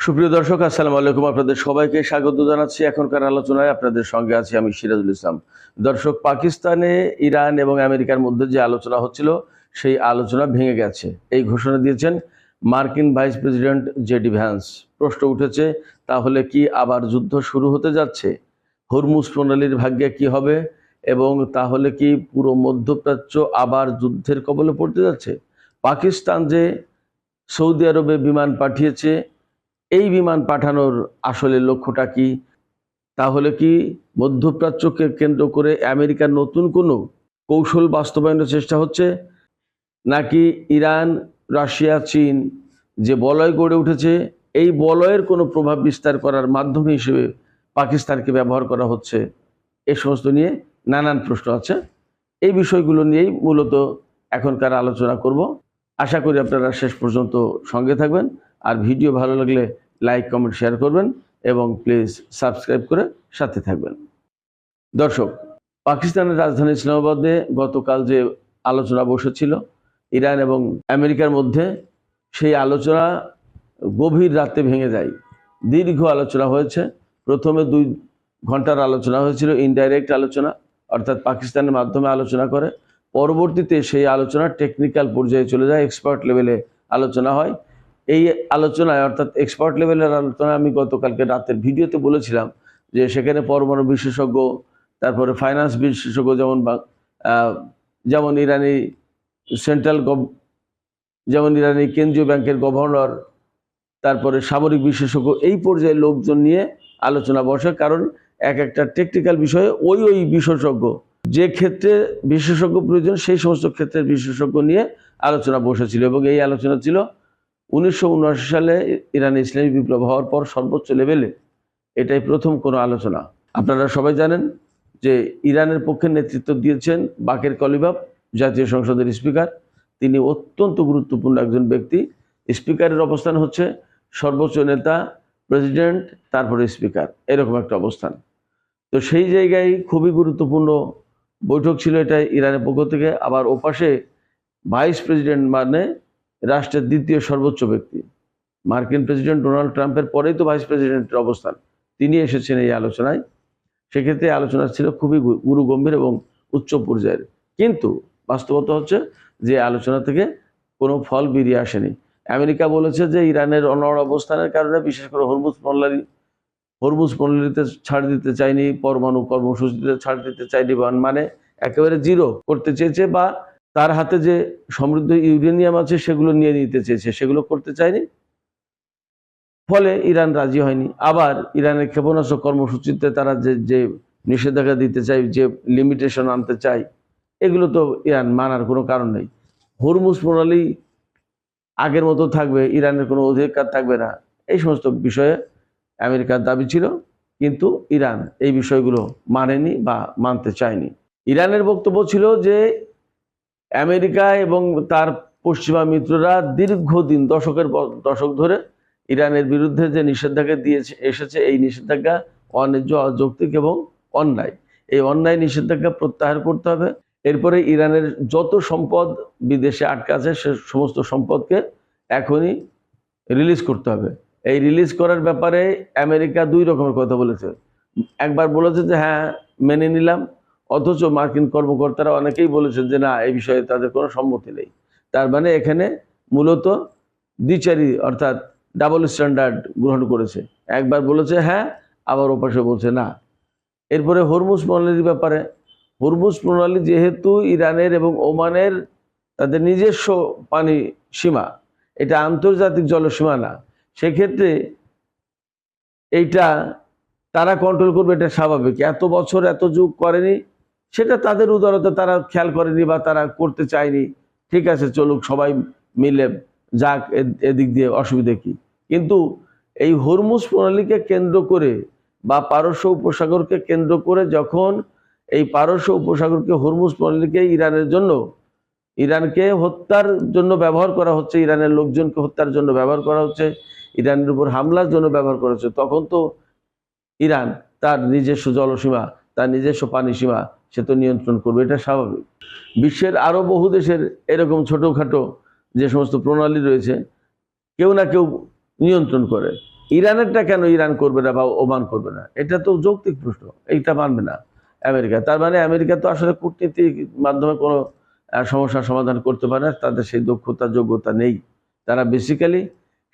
সুপ্রিয় দর্শক, আসসালামু আলাইকুম। আপনাদের সবাইকে স্বাগত জানাচ্ছি এখনকার আলোচনায়। আপনাদের সঙ্গে আছি আমি সিরাজুল ইসলাম। দর্শক, পাকিস্তানে ইরান এবং আমেরিকার মধ্যে যে আলোচনা হচ্ছিল সেই আলোচনা ভেঙে গেছে, এই ঘোষণা দিয়েছেন মার্কিন ভাইস প্রেসিডেন্ট জেডি ভ্যান্স। প্রশ্ন উঠেছে, তাহলে কি আবার যুদ্ধ শুরু হতে যাচ্ছে? হরমুজ প্রণালীর ভাগ্যে কি হবে? এবং তাহলে কি পুরো মধ্যপ্রাচ্য আবার যুদ্ধের কবলে পড়তে যাচ্ছে? পাকিস্তান যে সৌদি আরবে বিমান পাঠিয়েছে, এই বিমান পাঠানোর আসলে লক্ষ্যটা কি? তাহলে কি মধ্যপ্রাচ্যকে কেন্দ্র করে আমেরিকার নতুন কোনো কৌশল বাস্তবায়নের চেষ্টা হচ্ছে, নাকি ইরান, রাশিয়া, চীন যে বলয় গড়ে উঠেছে এই বলয়ের কোনো প্রভাব বিস্তার করার মাধ্যম হিসেবে পাকিস্তানকে ব্যবহার করা হচ্ছে? এই সমস্ত নিয়ে নানান প্রশ্ন আছে। এই বিষয়গুলো নিয়েই মূলত এখনকার আলোচনা করব। আশা করি আপনারা শেষ পর্যন্ত সঙ্গে থাকবেন। আর ভিডিও ভালো লাগলে লাইক, কমেন্ট, শেয়ার করবেন এবং প্লিজ সাবস্ক্রাইব করে সাথে থাকবেন। দর্শক, পাকিস্তানের রাজধানী ইসলামাবাদে গতকাল যে আলোচনা বসেছিল ইরান এবং আমেরিকার মধ্যে, সেই আলোচনা গভীর রাতে ভেঙে যায়। দীর্ঘ আলোচনা হয়েছে। প্রথমে 2 ঘন্টার আলোচনা হয়েছিল, ইনডাইরেক্ট আলোচনা, অর্থাৎ পাকিস্তানের মাধ্যমে আলোচনা করে। পরবর্তীতে সেই আলোচনা টেকনিক্যাল পর্যায়ে চলে যায়, এক্সপার্ট লেভেলে আলোচনা হয়। এই আলোচনায়, অর্থাৎ এক্সপার্ট লেভেলের আলোচনা, আমি গতকালকে রাতের ভিডিওতে বলেছিলাম যে সেখানে পরমাণু বিশেষজ্ঞ, তারপরে ফাইন্যান্স বিশেষজ্ঞ, যেমন ইরানি ইরানি কেন্দ্রীয় ব্যাংকের গভর্নর, তারপরে সামরিক বিশেষজ্ঞ, এই পর্যায়ে লোকজন নিয়ে আলোচনা বসে। কারণ একটা টেকনিক্যাল বিষয়ে ওই বিশেষজ্ঞ, যে ক্ষেত্রে বিশেষজ্ঞ প্রয়োজন সেই সমস্ত ক্ষেত্রের বিশেষজ্ঞ নিয়ে আলোচনা বসেছিল। এবং এই আলোচনা ছিল 1979 সালে ইরানে ইসলামী বিপ্লব হওয়ার পর সর্বোচ্চ লেভেলে এটাই প্রথম কোনো আলোচনা। আপনারা সবাই জানেন যে ইরানের পক্ষে নেতৃত্ব দিয়েছেন বাকের কলিবাফ, জাতীয় সংসদের স্পিকার। তিনি অত্যন্ত গুরুত্বপূর্ণ একজন ব্যক্তি। স্পিকারের অবস্থান হচ্ছে সর্বোচ্চ নেতা, প্রেসিডেন্ট, তারপরে স্পিকার, এরকম একটা অবস্থান। তো সেই জায়গায় খুবই গুরুত্বপূর্ণ বৈঠক ছিল এটা ইরানের পক্ষ থেকে। আবার ওপাশে ভাইস প্রেসিডেন্ট, মানে রাষ্ট্রের দ্বিতীয় সর্বোচ্চ ব্যক্তি, মার্কিন প্রেসিডেন্ট ডোনাল্ড ট্রাম্পের পরেই তো ভাইস প্রেসিডেন্টের অবস্থান, তিনি এসেছেন এই আলোচনায়। সেক্ষেত্রে আলোচনা ছিল খুবই গুরুগম্ভীর এবং উচ্চ পর্যায়ের। কিন্তু বাস্তবতা হচ্ছে যে আলোচনা থেকে কোনো ফল বেরিয়ে আসেনি। আমেরিকা বলেছে যে ইরানের অনড় অবস্থানের কারণে, বিশেষ করে হরমুজ প্রণালীতে ছাড় দিতে চায়নি, পরমাণু কর্মসূচিতে ছাড় দিতে চায়নি, মানে একেবারে জিরো করতে চেয়েছে, বা তার হাতে যে সমৃদ্ধ ইউরেনিয়াম আছে সেগুলো নিয়ে নিতে চেয়েছে, সেগুলো করতে চায়নি। ফলে ইরান রাজি হয়নি। আবার ইরানের ক্ষেপণাস্ত্র কর্মসূচিতে তারা যে নিষেধাজ্ঞা দিতে চায়, যে লিমিটেশন আনতে চায়, এগুলো তো ইরান মানার কোনো কারণ নেই। হরমুজ প্রণালী আগের মতো থাকবে, ইরানের কোনো অধিকার থাকবে না, এই সমস্ত বিষয়ে আমেরিকার দাবি ছিল। কিন্তু ইরান এই বিষয়গুলো মানেনি বা মানতে চায়নি। ইরানের বক্তব্য ছিল যে আমেরিকা এবং তার পশ্চিমা মিত্ররা দীর্ঘদিন, দশক ধরে ইরানের বিরুদ্ধে যে নিষেধাজ্ঞা দিয়ে এসেছে, এই নিষেধাজ্ঞা অন্যায্য, অযৌক্তিক এবং অন্যায়। এই অন্যায় নিষেধাজ্ঞা প্রত্যাহার করতে হবে। এরপরে ইরানের যত সম্পদ বিদেশে আটকে আছে সে সমস্ত সম্পদকে এখনই রিলিজ করতে হবে। এই রিলিজ করার ব্যাপারে আমেরিকা 2 রকমের কথা বলেছে। একবার বলেছে যে হ্যাঁ মেনে নিলাম, অথচ মার্কিন কর্মকর্তারা অনেকেই বলেছেন যে না, এই বিষয়ে তাদের কোনো সম্মতি নেই। তার মানে এখানে মূলত দ্বিচারী, অর্থাৎ ডাবল স্ট্যান্ডার্ড গ্রহণ করেছে। একবার বলেছে হ্যাঁ, আবার ওপাশে বলছে না। এরপরে হরমুজ প্রণালীর ব্যাপারে, হরমুজ প্রণালী যেহেতু ইরানের এবং ওমানের তাদের নিজস্ব পানি সীমা, এটা আন্তর্জাতিক জলসীমা না, সেক্ষেত্রে এইটা তারা কন্ট্রোল করবে, এটা স্বাভাবিক। এত বছর এত যুগ করেনি, সেটা তাদের উদারতা, তারা খেয়াল করেনি বা তারা করতে চায়নি। ঠিক আছে, চলুক, সবাই মিলে যাক, এদিক দিয়ে অসুবিধা কি? কিন্তু এই হরমুজ প্রণালীকে কেন্দ্র করে বা পারস্য উপসাগরকে কেন্দ্র করে, যখন এই পারস্য উপসাগরকে, হরমুজ প্রণালীকে ইরানকে হত্যার জন্য ব্যবহার করা হচ্ছে, ইরানের লোকজনকে হত্যার জন্য ব্যবহার করা হচ্ছে, ইরানের উপর হামলার জন্য ব্যবহার করা হচ্ছে, তখন তো ইরান তার নিজস্ব জলসীমা, তার নিজস্ব পানি সীমা সে তো নিয়ন্ত্রণ করবে, এটা স্বাভাবিক। বিশ্বের আরও বহু দেশের এরকম ছোটোখাটো যে সমস্ত প্রণালী রয়েছে, কেউ না কেউ নিয়ন্ত্রণ করে। ইরানেরটা কেন ইরান করবে না বা ওমান করবে না? এটা তো যৌক্তিক প্রশ্ন, এইটা মানবে না আমেরিকা। তার মানে আমেরিকা তো আসলে কূটনীতির মাধ্যমে কোনো সমস্যার সমাধান করতে পারে না, তাদের সেই দক্ষতা যোগ্যতা নেই। তারা বেসিক্যালি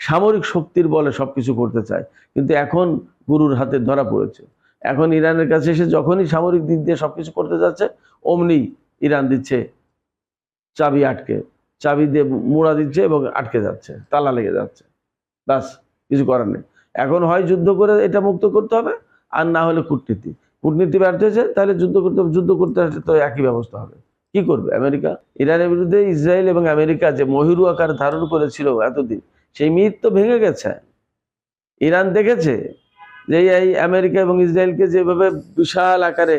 সামরিক শক্তির বলে সবকিছু করতে চায়, কিন্তু এখন গুরুর হাতে ধরা পড়েছে। এখন ইরানের কাছে এসে যখনই সামরিক দিক দিয়ে সবকিছু করতে যাচ্ছে, অমনি ইরান দিচ্ছে চাবি আটকে, চাবি দিয়ে মুড়া দিচ্ছে এবং আটকে যাচ্ছে, তালা লেগে যাচ্ছে। বাস, কিছু করার নেই। এখন হয় যুদ্ধ করে এটা মুক্ত করতে হবে, আর না হলে কূটনীতি। কূটনীতি ব্যর্থ হয়েছে, তাহলে যুদ্ধ করতে আসলে তো একই ব্যবস্থা হবে। কি করবে আমেরিকা? ইরানের বিরুদ্ধে ইসরায়েল এবং আমেরিকা যে মহিরু আকার ধারণ করেছিল এতদিন, সেই মিথ তো ভেঙে গেছে। ইরান দেখেছে যে এই আমেরিকা এবং ইসরায়েলকে যেভাবে বিশাল আকারে,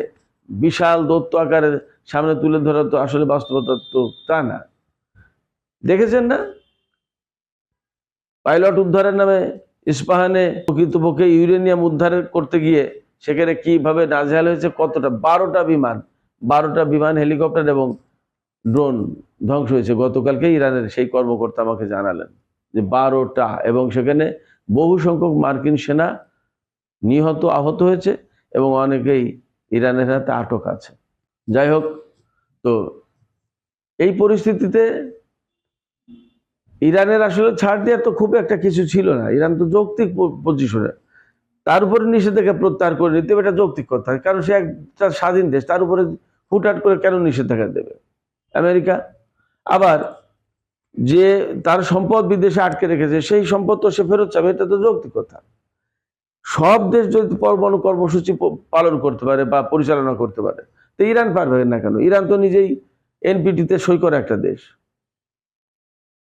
বিশাল দৈত্য আকারে সামনে তুলে ধরা তো আসলে বাস্তবতা তো তা না। দেখেছেন না, পাইলট উদ্ধারের নামে ইস্পাহানে প্রকৃতপক্ষে ইউরেনিয়াম উদ্ধার করতে গিয়ে সেখানে কিভাবে নাজেহাল হয়েছে, কতটা 12টা বিমান, হেলিকপ্টার এবং ড্রোন ধ্বংস হয়েছে। গতকালকে ইরানের সেই কর্মকর্তা আমাকে জানালেন যে 12টা, এবং সেখানে বহু সংখ্যক মার্কিন সেনা নিহত আহত হয়েছে এবং অনেকেই ইরানের হাতে আটক আছে। যাই হোক, তো এই পরিস্থিতিতে ইরানের আসলে ছাড় দেওয়ার তো খুব একটা কিছু ছিল না। ইরান তো যৌক্তিক পজিশনে, তার উপরে নিষেধাজ্ঞা প্রত্যাহার করে নিতে এটা যৌক্তিক কথা, কারণ সে একটা স্বাধীন দেশ, তার উপরে হুটহাট করে কেন নিষেধাজ্ঞা দেবে আমেরিকা? আবার যে তার সম্পদ বিদেশে আটকে রেখেছে, সেই সম্পদ তো সে ফেরত চাবে, এটা তো যৌক্তিক কথা। সব দেশ যদি পরমাণু কর্মসূচি পালন করতে পারে বা পরিচালনা করতে পারে, তো ইরান পারবে না কেন? ইরান তো নিজেই এনপিটিতে সই করে একটা দেশ।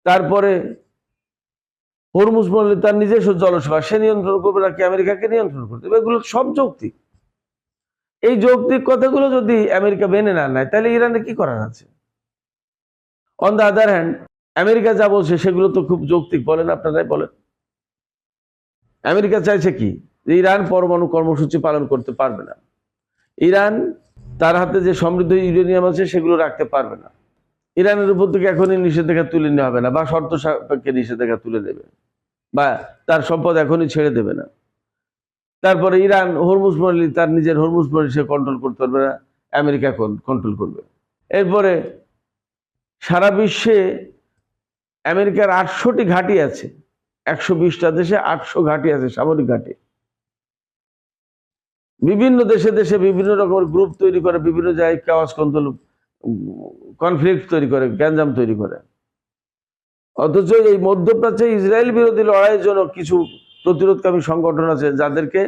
তারপরে হরমুজ প্রণালী তার নিজস্ব জলসীমা, সে নিয়ন্ত্রণ করবে নাকি আমেরিকাকে নিয়ন্ত্রণ করতে হবে? এগুলো সব যৌক্তিক। এই যৌক্তিক কথাগুলো যদি আমেরিকা মেনে না নেয়, তাহলে ইরানে কি করার আছে? On the other hand, America যা বলছে সেগুলো তো খুব যৌক্তিক, বলেন আপনারাই বলেন। আমেরিকা চাইছে কি? যে ইরান পরমাণু কর্মসূচি পালন করতে পারবে না। ইরান তার হাতে যে সমৃদ্ধ ইউরেনিয়াম আছে সেগুলো রাখতে পারবে না। ইরানের উপর থেকে এখনই নিষেধাজ্ঞা তুলে নেওয়া হবে না, বা শর্ত সাপেক্ষে নিষেধাজ্ঞা তুলে দেবে, বা তার সম্পদ এখনই ছেড়ে দেবে না। তারপরে ইরান হরমুজ প্রণালী, তার নিজের হরমুজ প্রণালী সে কন্ট্রোল করতে পারবে না, আমেরিকা কন্ট্রোল করবে। এরপরে সারা বিশ্বে আমেরিকার 800টি ঘাঁটি আছে, 120টা দেশে 800 ঘাঁটি আছে, সামরিক ঘাঁটি। বিভিন্ন দেশে দেশে বিভিন্ন রকমের গ্রুপ তৈরি করে, বিভিন্ন জায়গায় কাওয়াস কনফ্লিক্ট তৈরি করে, গ্যাঞ্জাম তৈরি করে। অথচ এই মধ্যপ্রাচ্যে ইসরায়েল বিরোধী লড়াইয়ের জন্য কিছু প্রতিরোধকামী সংগঠন আছে, যাদেরকে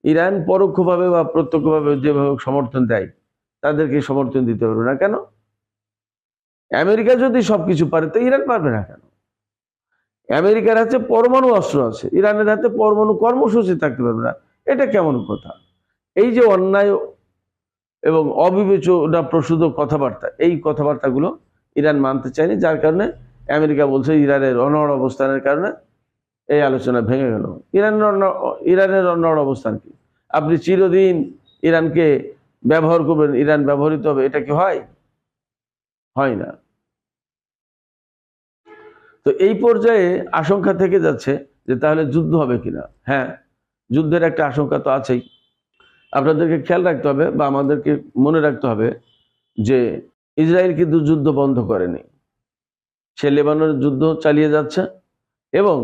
ইরান পরোক্ষভাবে বা প্রত্যক্ষভাবে যেভাবে সমর্থন দেয়, তাদেরকে সমর্থন দিতে পারবে না কেন? আমেরিকা যদি সবকিছু পারে, তো ইরান পারবে না কেন? আমেরিকার হাতে পরমাণু অস্ত্র আছে, ইরানের হাতে পরমাণু কর্মসূচি থাকতে পারবে না। এটা কেমন কথা? এই যে অন্যায় এবং অবিবেচনা প্রসূত কথাবার্তা, এই কথাবার্তাগুলো ইরান মানতে চায়নি, যার কারণে আমেরিকা বলছে ইরানের অনড় অবস্থানের কারণে এই আলোচনা ভেঙে গেল। ইরানের অনড় অবস্থান কি? আপনি চিরদিন ইরানকে ব্যবহার করবেন, ইরান ব্যবহৃত হবে, এটা কি হয়? হয় না। তো এই পর্যায়ে আশঙ্কা থেকে যাচ্ছে যে তাহলে যুদ্ধ হবে কিনা। হ্যাঁ, যুদ্ধের একটা আশঙ্কা তো আছেই। আপনাদেরকে খেয়াল রাখতে হবে, বা আমাদেরকে মনে রাখতে হবে যে ইসরায়েল কিন্তু যুদ্ধ বন্ধ করেনি, সে লেবাননের যুদ্ধ চালিয়ে যাচ্ছে, এবং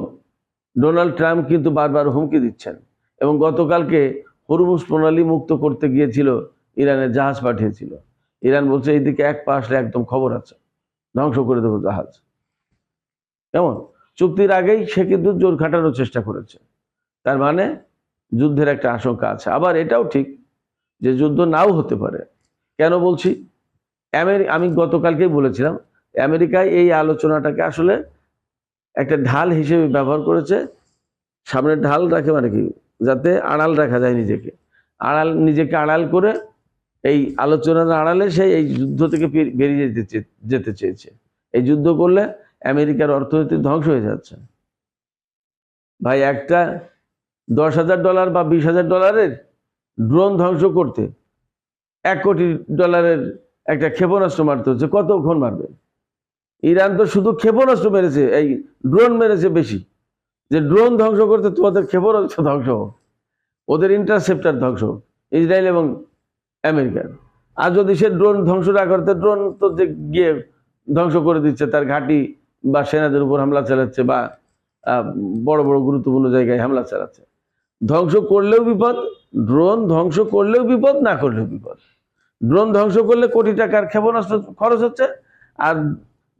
ডোনাল্ড ট্রাম্প কিন্তু বারবার হুমকি দিচ্ছেন, এবং গতকালকে হরমুজ প্রণালী মুক্ত করতে গিয়েছিল, ইরানের জাহাজ পাঠিয়েছিল। ইরান বলছে এইদিকে এক পা আসলে একদম খবর আছে, ধ্বংস করে দেবো জাহাজ। কেমন? চুক্তির আগেই সে কিন্তু জোর খাটানোর চেষ্টা করেছে। তার মানে যুদ্ধের একটা আশঙ্কা আছে। আবার এটাও ঠিক যে যুদ্ধ নাও হতে পারে। কেন বলছি? আমি গতকালকেই বলেছিলাম, আমেরিকায় এই আলোচনাটাকে আসলে একটা ঢাল হিসেবে ব্যবহার করেছে। সামনে ঢাল রাখে মানে কি? যাতে আড়াল রাখা যায় নিজেকে, নিজেকে আড়াল করে এই আলোচনার আড়ালে সে এই যুদ্ধ থেকে বেরিয়ে যেতে চেয়েছে। এই যুদ্ধ করলে আমেরিকার অর্থনীতি ধ্বংস হয়ে যাচ্ছে। ভাই, একটা $10,000 বা $20,000 ড্রোন ধ্বংস করতে $1 কোটি একটা ক্ষেপণাস্ত্র মারতে হচ্ছে, কতক্ষণ মারবে? ইরান তো শুধু ক্ষেপণাস্ত্র মেরেছে, এই ড্রোন মেরেছে বেশি, যে ড্রোন ধ্বংস করতে তোমাদের ক্ষেপণাস্ত্র ধ্বংস হোক, ওদের ইন্টারসেপ্টার ধ্বংস হোক, ইসরায়েল এবং আমেরিকার। আর যদি সে ড্রোন ধ্বংস না করতে, ড্রোন তো যে গিয়ে ধ্বংস করে দিচ্ছে, তার ঘাঁটি বা সেনাদের উপর হামলা চালাচ্ছে বা বড় বড় গুরুত্বপূর্ণ জায়গায় হামলা চালাচ্ছে। ধ্বংস করলেও বিপদ, ড্রোন ধ্বংস করলেও বিপদ, না করলেও বিপদ। ড্রোন ধ্বংস করলে কোটি টাকার ক্ষেপণাস্ত্র খরচ হচ্ছে, আর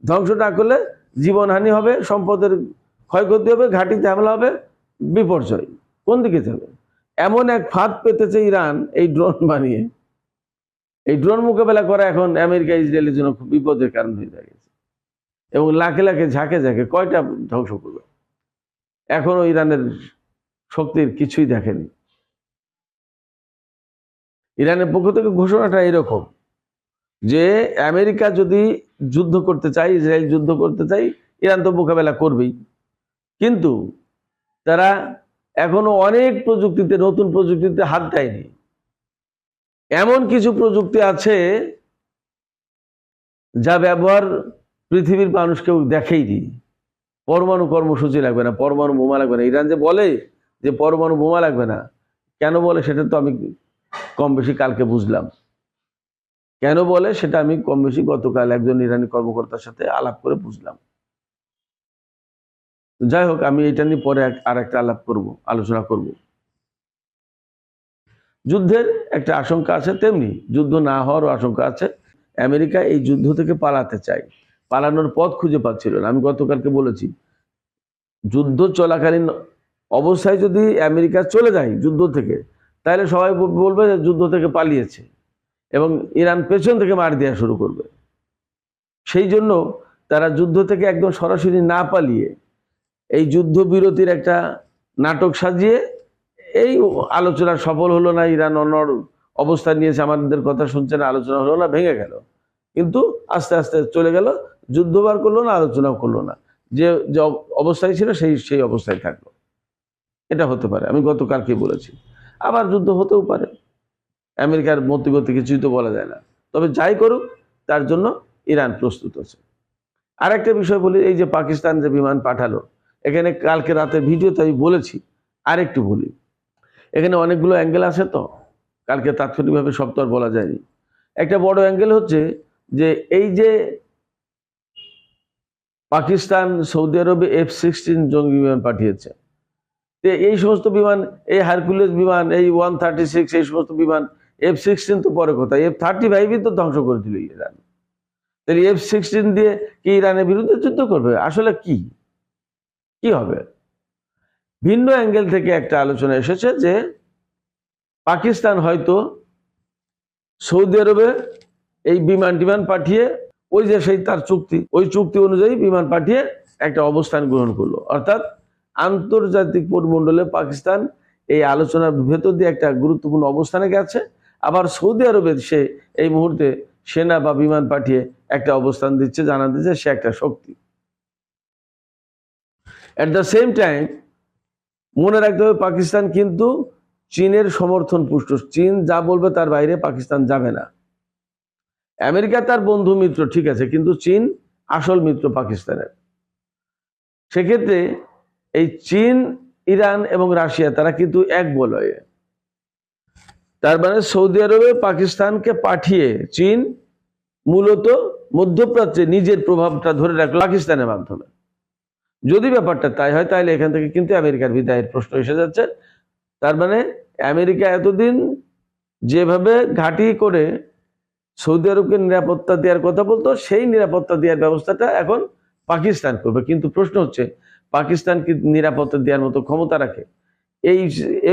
ধ্বংস না করলে জীবনহানি হবে, সম্পদের ক্ষয়ক্ষতি হবে, ঘাঁটিতে হামলা হবে, বিপর্যয়। কোন দিকে যাবে? এমন এক ফাঁদ পেতেছে ইরান এই ড্রোন বানিয়ে। এই ড্রোন মোকাবেলা করা এখন আমেরিকা ইসরায়েলের জন্য খুব বিপদের কারণ হয়ে দাঁড়িয়েছে। এবং লাখে লাখে ঝাঁকে ঝাঁকে কয়টা ধ্বংস করবে? এখনো ইরানের শক্তির কিছুই দেখেনি। ইরানের পক্ষ থেকে ঘোষণাটা এরকম যে আমেরিকা যদি যুদ্ধ করতে চায়, ইসরায়েল যুদ্ধ করতে চাই, ইরান তো মোকাবেলা করবেই, কিন্তু তারা এখনো অনেক প্রযুক্তিতে, নতুন প্রযুক্তিতে হাত দেয়নি। এমন কিছু প্রযুক্তি আছে যা ব্যবহার পৃথিবীর মানুষ কেউ দেখেইনি। পরমাণু কর্মসূচি লাগবে না, পরমাণু বোমা লাগবে না। ইরান যে বলে যে পরমাণু বোমা লাগবে না, কেন বলে সেটা তো আমি কম বেশি কালকে বুঝলাম। কেন বলে সেটা আমি কম বেশি গতকাল একজন ইরানি কর্মকর্তার সাথে আলাপ করে বুঝলাম। যাই হোক, আমি এটা নিয়ে পরে আর একটা আলোচনা করব। যুদ্ধের একটা আশঙ্কা আছে, তেমনি যুদ্ধ না হওয়ারও আশঙ্কা আছে। আমেরিকা এই যুদ্ধ থেকে পালাতে চায়, পালানোর পথ খুঁজে পাচ্ছিল না। আমি গতকালকে বলেছি, যুদ্ধ চলাকালীন অবস্থায় যদি আমেরিকা চলে যায় যুদ্ধ থেকে, তাহলে সবাই বলবে যে যুদ্ধ থেকে পালিয়েছে, এবং ইরান পেছন থেকে মার দেওয়া শুরু করবে। সেই জন্য তারা যুদ্ধ থেকে একদম সরাসরি না পালিয়ে এই যুদ্ধ বিরতির একটা নাটক সাজিয়ে, এই আলোচনা সফল হলো না, ইরান অন্য অবস্থান নিয়েছে, আমাদের কথা শুনছে না, আলোচনা হলো না, ভেঙে গেল। কিন্তু আস্তে আস্তে চলে গেল, যুদ্ধ বার করলো না, আলোচনাও করলো না, যে অবস্থায় ছিল সেই অবস্থায় থাকলো। এটা হতে পারে, আমি গতকালকে বলেছি। আবার যুদ্ধ হতেও পারে, আমেরিকার মতিগতি কিছুই তো বলা যায় না। তবে যাই করুক, তার জন্য ইরান প্রস্তুত আছে। আর একটা বিষয় বলি, এই যে পাকিস্তান যে বিমান পাঠালো, এখানে কালকে রাতে ভিডিওতে আমি বলেছি, আরেকটু বলি। এখানে অনেকগুলো অ্যাঙ্গেল আছে, তো কালকে তাৎক্ষণিকভাবে সব তো আর বলা যায়নি। একটা বড় অ্যাঙ্গেল হচ্ছে যে এই যে পাকিস্তান সৌদি আরবে F-16 জঙ্গি বিমান পাঠিয়েছে, এই সমস্ত বিমান, এই হারকুলেস বিমান, এই 136, এই সমস্ত বিমান, F-16 তো পরে কথা, F-35 তো ধ্বংস করে দিল ইরান। তাহলে F-16 দিয়ে কি ইরানের বিরুদ্ধে যুদ্ধ করবে? আসলে কি হবে? ভিন্ন অ্যাঙ্গেল থেকে একটা আলোচনা এসেছে যে পাকিস্তান হয়তো সৌদি আরবে এই বিমান পাঠিয়ে, ওই যে সেই তার চুক্তি, ওই চুক্তি অনুযায়ী বিমান পাঠিয়ে একটা অবস্থান গ্রহণ করলো। অর্থাৎ আন্তর্জাতিক পরিমণ্ডলে পাকিস্তান এই আলোচনার ভেতর দিয়ে একটা গুরুত্বপূর্ণ অবস্থানে গেছে। আবার সৌদি আরবে সে এই মুহূর্তে সেনা বা বিমান পাঠিয়ে একটা অবস্থান দিচ্ছে, জানা দিচ্ছে সে একটা শক্তি। এট দ্য সেম টাইম মনে রাখতে হবে, পাকিস্তান কিন্তু চীনের সমর্থন পুষ্ট। চীন যা বলবে তার বাইরে পাকিস্তান যাবে না। আমেরিকা তার বন্ধু মিত্র, ঠিক আছে, কিন্তু চীন আসল মিত্র পাকিস্তানের। সেক্ষেত্রে এই চীন, ইরান এবং রাশিয়া তারা কিন্তু এক বলয়ে। তার মানে সৌদি আরবে পাকিস্তানকে পাঠিয়ে চীন মূলত মধ্যপ্রাচ্যে নিজের প্রভাবটা ধরে রাখলো পাকিস্তানের মাধ্যমে। যদি ব্যাপারটা তাই হয়, তাহলে এখান থেকে কিন্তু আমেরিকার বিদায়ের প্রশ্ন এসে যাচ্ছে। তার মানে আমেরিকা এতদিন যেভাবে ঘাঁটি করে সৌদি আরবকে নিরাপত্তা দেওয়ার কথা বলতো, সেই নিরাপত্তা দেওয়ার ব্যবস্থাটা এখন পাকিস্তান করবে। কিন্তু প্রশ্ন হচ্ছে, পাকিস্তান কি নিরাপত্তা দেওয়ার মতো ক্ষমতা রাখে? এই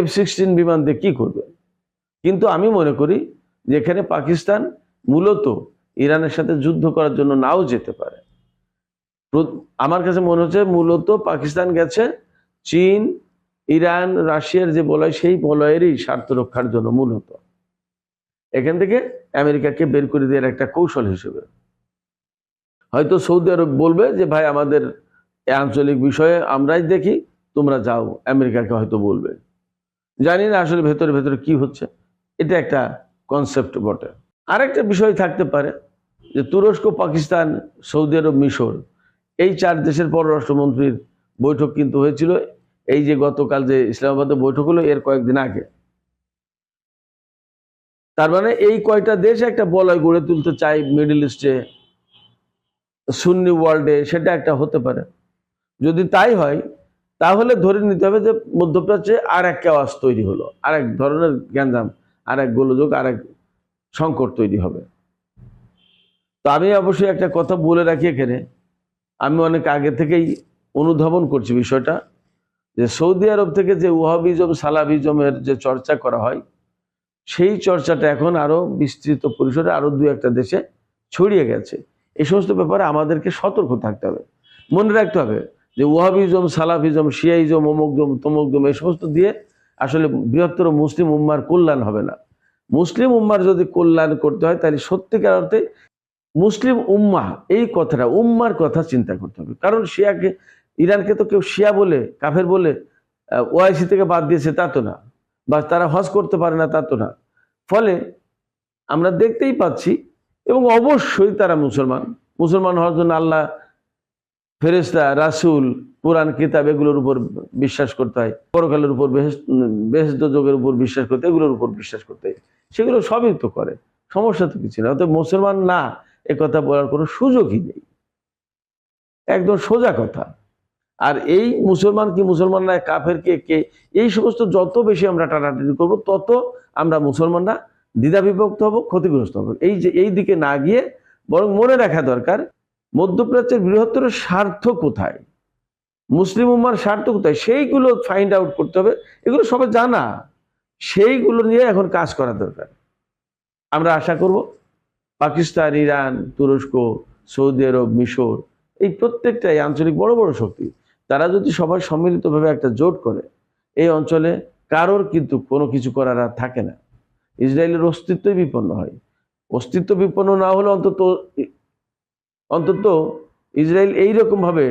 F-16 বিমান দিয়ে কি করবে? কিন্তু আমি মনে করি যে এখানে পাকিস্তান মূলত ইরানের সাথে যুদ্ধ করার জন্য নাও যেতে পারে। আমার কাছে মনে হচ্ছে মূলত পাকিস্তান গেছে চীন, ইরান, রাশিয়ার যে বলয়, সেই বলয়েরই স্বার্থ রক্ষার জন্য মূলত। এখান থেকে আমেরিকাকে বের করে দেওয়ার একটা কৌশল হিসেবে। হয়তো সৌদি আরব বলবে যে ভাই, আমাদের আঞ্চলিক বিষয়ে আমরাই দেখি, তোমরা যাও, আমেরিকাকে হয়তো বলবে। জানি না আসলে ভেতরে ভেতরে কি হচ্ছে। এটা একটা কনসেপ্ট বটে। আরেকটা বিষয় থাকতে পারে যে তুরস্ক, পাকিস্তান, সৌদি আরব, মিশর, এই 4 দেশের পররাষ্ট্রমন্ত্রীর বৈঠক কিন্তু হয়েছিল এই যে গতকাল যে ইসলামাবাদে বৈঠক হলো এর কয়েকদিন আগে। তার মানে এই কয়টা দেশ একটা বলয় গড়ে তুলতে চায় মিডল ইস্টে, সুন্নি ওয়ার্ল্ডে, সেটা একটা হতে পারে। যদি তাই হয় তাহলে ধরে নিতে হবে যে মধ্যপ্রাচ্যে আর এক কেওয়াস তৈরি হলো, আর এক ধরনের গ্যাঞ্জাম, আর এক গোলযোগ, আর এক সংকট তৈরি হবে। তো আমি অবশ্যই একটা কথা বলে রাখি এখানে, আমি অনেক আগে থেকেই অনুধাবন করছি বিষয়টা, যে সৌদি আরব থেকে যে ওয়াহাবিজম সালাফিজমের যে চর্চা করা হয়, সেই চর্চাটা এখন আরো বিস্তৃত পরিসরে আরো দু একটা দেশে ছড়িয়ে গেছে। এই সমস্ত ব্যাপারে আমাদেরকে সতর্ক থাকতে হবে, মনে রাখতে হবে যে ওয়াহাবিজম সালাফিজম শিয়াইজম অমুকজম তমুকজম এই সমস্ত দিয়ে আসলে বৃহত্তর মুসলিম উম্মার কল্যাণ হবে না। মুসলিম উম্মার যদি কল্যাণ করতে হয় তাহলে সত্যিকার অর্থে মুসলিম উম্মাহ, এই কথাটা উম্মার কথা চিন্তা করতে হবে। কারণ শিয়াকে, ইরানকে তো কেউ শিয়া বলে কাফের বলে ওআইসি থেকে বাদ দিয়েছে তা তো না, বা তারা হজ করতে পারে না তা তো না। ফলে আমরা দেখতেই পাচ্ছি, এবং অবশ্যই তারা মুসলমান, মুসলমান হওয়ার জন্য আল্লাহ, ফেরেশতা, রাসূল, কোরআন কিতাব এগুলোর উপর বিশ্বাস করতে হয়, পরকালের উপর, বেহেশত যোগের উপর বিশ্বাস করতে, এগুলোর উপর বিশ্বাস করতে হয়। সেগুলো সবই তো করে, সমস্যা তো কিছু না। অর্থাৎ মুসলমান না এ কথা বলার কোনো সুযোগই নেই, একদম সোজা কথা। আর এই মুসলমান কি মুসলমান না, কাফের কে কে, এই সমস্ত যত বেশি আমরা টানাটানি করবো তত আমরা মুসলমানরা দ্বিধা বিভক্ত হব, ক্ষতিগ্রস্ত হব। এই যে এই দিকে না গিয়ে বরং মনে রাখা দরকার মধ্যপ্রাচ্যের বৃহত্তর স্বার্থ কোথায়, মুসলিম উম্মার স্বার্থ কোথায়, সেইগুলো ফাইন্ড আউট করতে হবে। এগুলো সবাই জানা, সেইগুলো নিয়ে এখন কাজ করা দরকার। আমরা আশা করব পাকিস্তান, ইরান, তুরস্ক, সৌদি আরব, মিশর, এই প্রত্যেকটাই আঞ্চলিক বড় বড় শক্তি, তারা যদি সবাই সম্মিলিতভাবে একটা জোট করে, এই অঞ্চলে কারোর কিন্তু কোনো কিছু করার আর থাকে না। ইসরায়েলের অস্তিত্বই বিপন্ন হয়। অস্তিত্ব বিপন্ন না হলে অন্তত অন্তত ইসরায়েল এইরকম ভাবে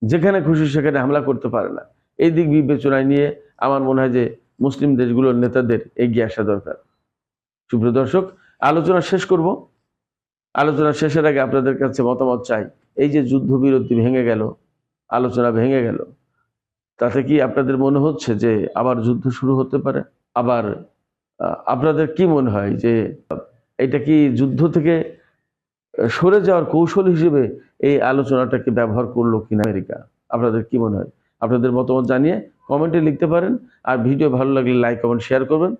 যেখানে খুশি সেখানে হামলা করতে পারে না। এই দিক বিবেচনায় নিয়ে আমার মনে হয় যে মুসলিম দেশগুলোর নেতাদের এগিয়ে আসা দরকার। সুপ্রিয় দর্শক, আলোচনা শেষ করব। আলোচনা শেষের আগে আপনাদের কাছে মতামত চাই। এই যে যুদ্ধবিরতি ভেঙে গেল, আলোচনা ভেঙে গেল, তাতে কি আপনাদের মনে হচ্ছে যে আবার যুদ্ধ শুরু হতে পারে? আবার আপনাদের কি মনে হয় যে এটা কি যুদ্ধ থেকে সরে যাওয়ার কৌশল হিসেবে এই আলোচনাটাকে ব্যবহার করলো কিনা আমেরিকা? আপনাদের কি মনে হয়? আপনাদের মতামত জানিয়ে কমেন্টে লিখতে পারেন। আর ভিডিও ভালো লাগলে লাইক কমেন্ট শেয়ার করবেন।